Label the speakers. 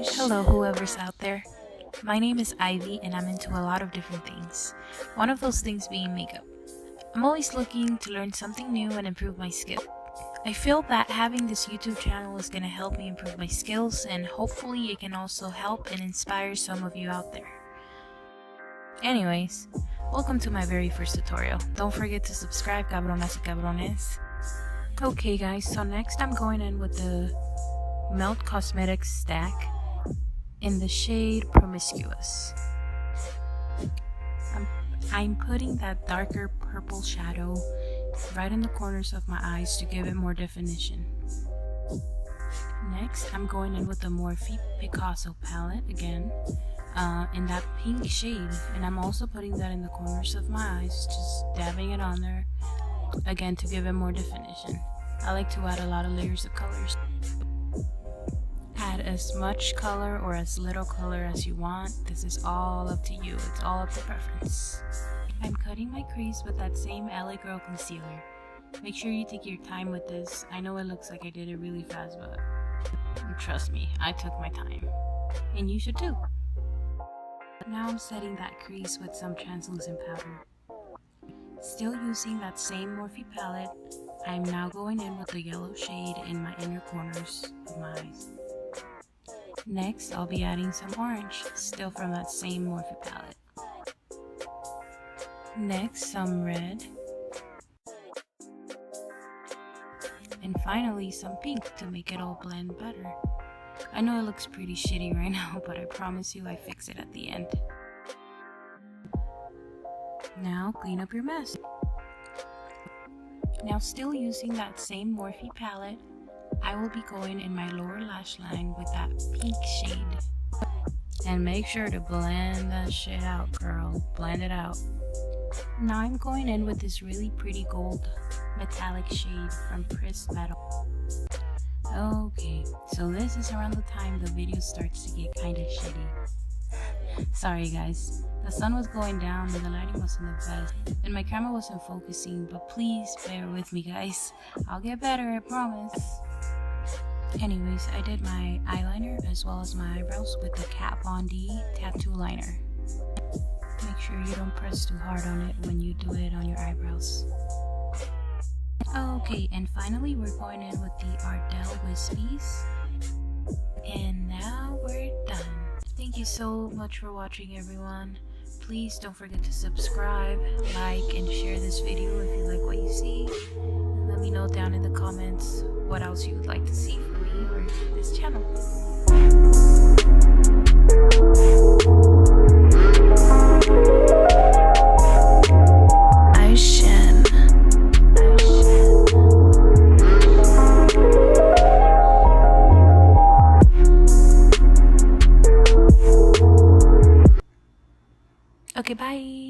Speaker 1: Hello, whoever's out there. My name is Ivy, and I'm into a lot of different things. One of those things being makeup. I'm always looking to learn something new and improve my skill. I feel that having this YouTube channel is going to help me improve my skills, and hopefully it can also help and inspire some of you out there. Anyways, welcome to my very first tutorial. Don't forget to subscribe, cabronas y cabrones. Okay guys, so next I'm going in with the Melt Cosmetics stack in the shade Promiscuous. I'm putting that darker purple shadow right in the corners of my eyes to give it more definition. Next, I'm going in with the Morphe Picasso palette again, in that pink shade, and I'm also putting that in the corners of my eyes, just dabbing it on there again to give it more definition. I like to add a lot of layers of colors. Add as much color or as little color as you want. This is all up to you. It's all up to preference. I'm cutting my crease with that same LA Girl concealer. Make sure you take your time with this. I know it looks like I did it really fast, but trust me, I took my time. And you should too. Now I'm setting that crease with some translucent powder. Still using that same Morphe palette, I'm now going in with the yellow shade in my inner corners of my eyes. Next, I'll be adding some orange, still from that same Morphe palette. Next, some red. And finally, some pink to make it all blend better. I know it looks pretty shitty right now, but I promise you I fix it at the end. Now, clean up your mess. Now, still using that same Morphe palette, I will be going in my lower lash line with that pink shade. And make sure to blend that shit out, girl. Blend it out. Now I'm going in with this really pretty gold metallic shade from P.s I. Okay, so this is around the time the video starts to get kinda shitty. Sorry guys, the sun was going down and the lighting wasn't the best, and my camera wasn't focusing, but please bear with me guys. I'll get better, I promise. Anyways, I did my eyeliner as well as my eyebrows with the Kat Von D tattoo liner. Make sure you don't press too hard on it when you do it on your eyebrows. Okay, and finally we're going in with the Ardell Wispies. And now we're done. Thank you so much for watching everyone. Please don't forget to subscribe, like, and share this video if you like what you see. And let me know down in the comments what else you would like to see from me or this channel. Okay, bye.